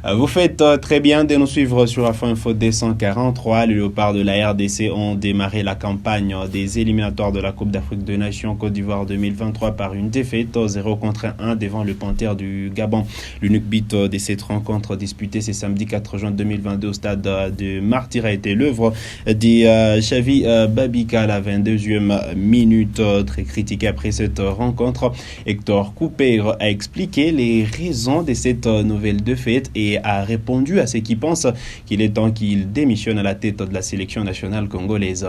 Vous faites très bien de nous suivre sur Afro Info 243. Les Léopards de la RDC ont démarré la campagne des éliminatoires de la Coupe d'Afrique des Nations Côte d'Ivoire 2023 par une défaite 0-1 devant le Panthère du Gabon. L'unique but de cette rencontre disputée ce samedi 4 juin 2022 au stade de Martyr a été l'œuvre de Xavi Babika à la 22e minute. Très critiqué après cette rencontre, Hector Couper a expliqué les raisons de cette nouvelle défaite et a répondu à ceux qui pensent qu'il est temps qu'il démissionne à la tête de la sélection nationale congolaise.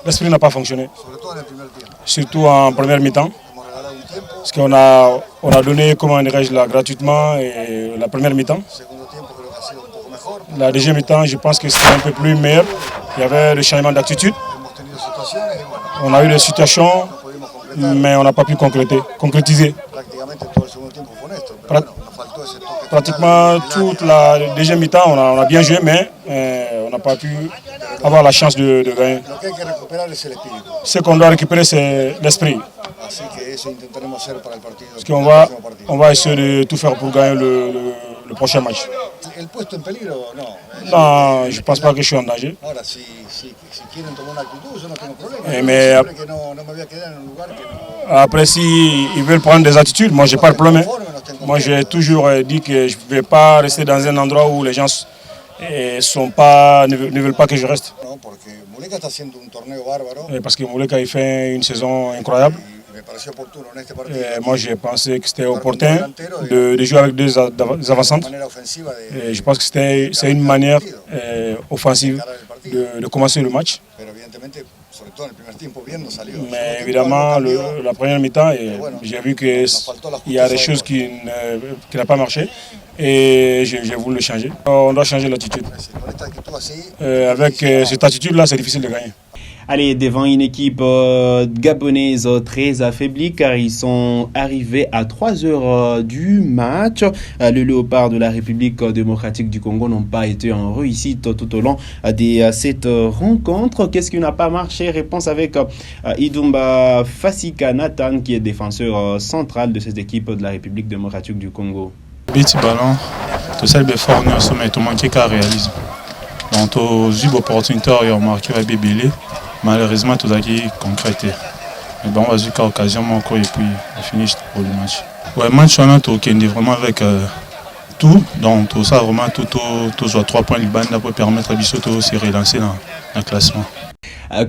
L'esprit n'a pas fonctionné, surtout en première mi-temps, parce qu'on a donné, comment dirais-je, gratuitement et la première mi-temps. La deuxième mi-temps, je pense que c'était un peu plus meilleur. Il y avait le changement d'attitude. On a eu des situations, mais on n'a pas pu concrétiser. Pratiquement toute la deuxième mi-temps, on a bien joué, mais on n'a pas pu avoir la chance de gagner. Ce qu'on doit récupérer, c'est l'esprit. Parce qu'on va essayer de tout faire pour gagner le prochain match. Non, je ne pense pas que je suis en danger. Mais après, s'ils veulent prendre des attitudes, moi, je n'ai pas de problème. Moi, j'ai toujours dit que je ne vais pas rester dans un endroit où les gens ne veulent pas que je reste. Parce que Mouleka il fait une saison incroyable. Et moi, j'ai pensé que c'était opportun de jouer avec deux avancantes. Et je pense que c'est une manière offensive de commencer le match. Mais évidemment, la première mi-temps, j'ai vu qu'il y a des choses qui n'ont pas marché et j'ai voulu le changer. On doit changer l'attitude. Avec cette attitude-là, c'est difficile de gagner. Allez, devant une équipe gabonaise très affaiblie car ils sont arrivés à 3 heures du match. Les Léopards de la République démocratique du Congo n'ont pas été en réussite tout au long de cette rencontre. Qu'est-ce qui n'a pas marché? Réponse avec Idumba Fasika Nathan qui est défenseur central de cette équipe de la République démocratique du Congo. Petit ballon, tout ça est fort, mais tout manqué qu'à réaliser. Donc, aux yeux d'opportunité, on a marqué la bébélé. Malheureusement, tout ça qui est concrété. Mais bon, on va jouer qu'à l'occasion, et puis on finit pour le match. Ouais, match, on a vraiment avec tout. Donc, tout ça, vraiment, tout soit 3 points de bande pour permettre à Bissotto de se relancer dans le classement.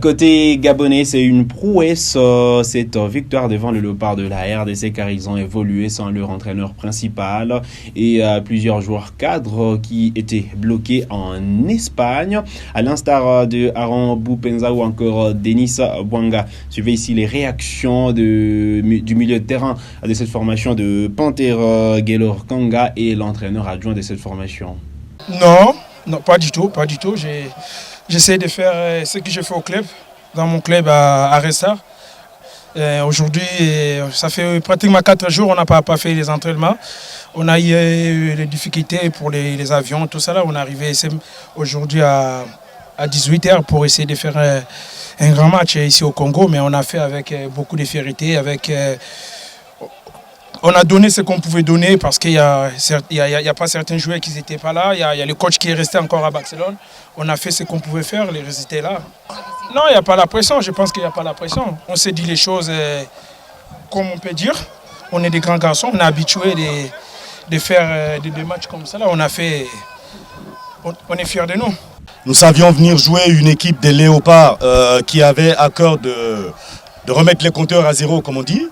Côté gabonais, c'est une prouesse cette victoire devant le Léopard de la RDC car ils ont évolué sans leur entraîneur principal et plusieurs joueurs cadres qui étaient bloqués en Espagne, à l'instar de Aaron Boupenza ou encore Denis Bouanga. Suivez ici les réactions du milieu de terrain de cette formation de Panther Gaylor Kanga et l'entraîneur adjoint de cette formation. Non, pas du tout. J'essaie de faire ce que je fais au club, dans mon club à Ressar. Aujourd'hui, ça fait pratiquement 4 jours, on n'a pas fait les entraînements. On a eu des difficultés pour les avions, tout ça là. On est arrivé aujourd'hui à 18h pour essayer de faire un grand match ici au Congo, mais on a fait avec beaucoup de fierté, on a donné ce qu'on pouvait donner parce qu'il n'y a pas certains joueurs qui n'étaient pas là. Il y a le coach qui est resté encore à Barcelone. On a fait ce qu'on pouvait faire, les résultats là. Non, il n'y a pas la pression. Je pense qu'il n'y a pas la pression. On s'est dit les choses comme on peut dire. On est des grands garçons. On est habitués de faire des matchs comme ça. Là, on est fiers de nous. Nous savions venir jouer une équipe des Léopards qui avait à cœur de remettre les compteurs à zéro, comme on dit.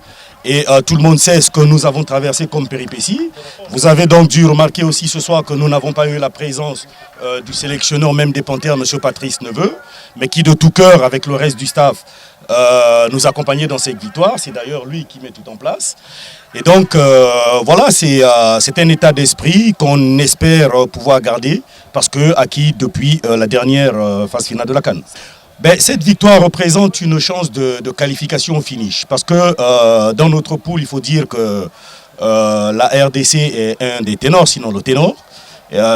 Et tout le monde sait ce que nous avons traversé comme péripéties. Vous avez donc dû remarquer aussi ce soir que nous n'avons pas eu la présence du sélectionneur, même des Panthères, M. Patrice Neveu, mais qui de tout cœur, avec le reste du staff, nous accompagnait dans cette victoire. C'est d'ailleurs lui qui met tout en place. Et donc, voilà, c'est un état d'esprit qu'on espère pouvoir garder, parce que acquis depuis la dernière phase finale de la CAN. Cette victoire représente une chance de qualification au finish. Parce que dans notre poule, il faut dire que la RDC est un des ténors, sinon le ténor.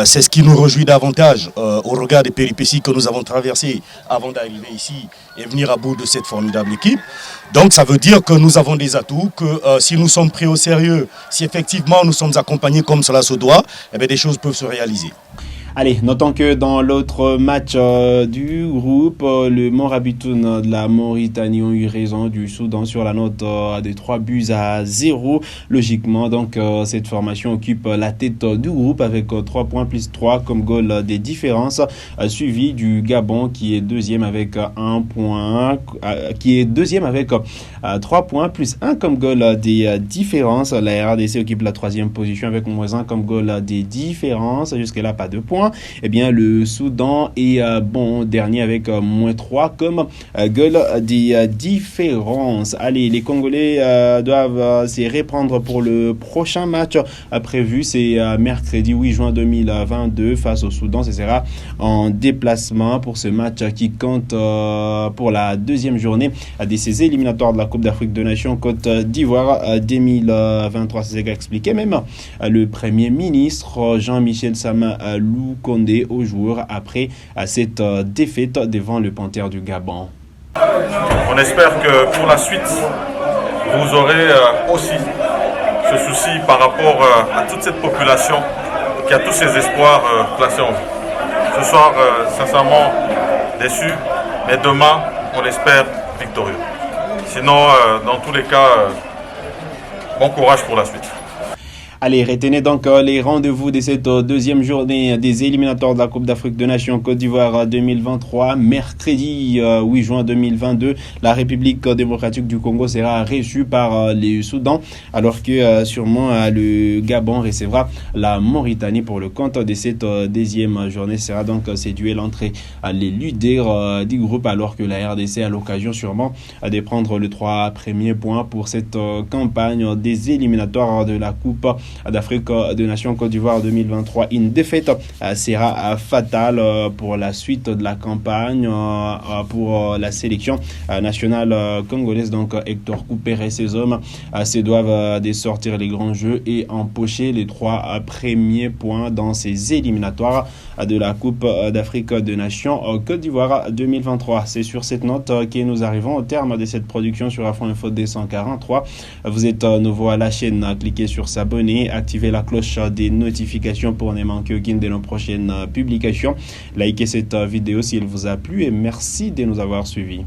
C'est ce qui nous réjouit davantage au regard des péripéties que nous avons traversées avant d'arriver ici et venir à bout de cette formidable équipe. Donc ça veut dire que nous avons des atouts, que si nous sommes pris au sérieux, si effectivement nous sommes accompagnés comme cela se doit, eh bien, des choses peuvent se réaliser. Allez, notons que dans l'autre match du groupe, le Morabitoun de la Mauritanie ont eu raison du Soudan sur la note de 3-0. Logiquement, donc, cette formation occupe la tête du groupe avec 3 points plus 3 comme goal des différences, suivi du Gabon qui est deuxième avec 1 point, qui est deuxième avec 3 points plus 1 comme goal des différences. La RDC occupe la 3e position avec moins 1 comme goal des différences. Jusque-là, pas de points. Eh bien, le Soudan est bon dernier avec moins 3 comme goal des différences. Allez, les Congolais doivent se reprendre pour le prochain match prévu. C'est mercredi 8 juin 2022 face au Soudan. Ce sera en déplacement pour ce match qui compte pour la deuxième journée de ces éliminatoires de la Coupe d'Afrique des Nations Côte d'Ivoire 2023. C'est ce qu'a expliqué même le Premier ministre Jean-Michel Sama Condé aux joueurs après cette défaite devant le Panthère du Gabon. On espère que pour la suite, vous aurez aussi ce souci par rapport à toute cette population qui a tous ses espoirs placés en vous. Ce soir, sincèrement déçu, mais demain, on l'espère victorieux. Sinon, dans tous les cas, bon courage pour la suite. Allez, retenez donc les rendez-vous de cette deuxième journée des éliminatoires de la Coupe d'Afrique des Nations Côte d'Ivoire 2023. Mercredi 8 juin 2022, la République démocratique du Congo sera reçue par le Soudan, alors que sûrement le Gabon recevra la Mauritanie pour le compte de cette deuxième journée. Ce sera donc ce duel entre les leaders du groupe, alors que la RDC a l'occasion sûrement de prendre les 3 premiers points pour cette campagne des éliminatoires de la Coupe d'Afrique des Nations Côte d'Ivoire 2023. Une défaite sera fatale pour la suite de la campagne pour la sélection nationale congolaise. Donc Hector Couper et ses hommes se doivent de sortir les grands jeux et empocher les 3 premiers points dans ces éliminatoires de la Coupe d'Afrique des Nations Côte d'Ivoire 2023. C'est sur cette note que nous arrivons au terme de cette production sur Afro Info 243. Vous êtes nouveau à la chaîne, cliquez sur s'abonner, activez la cloche des notifications pour ne manquer aucune de nos prochaines publications. Likez cette vidéo si elle vous a plu et merci de nous avoir suivis.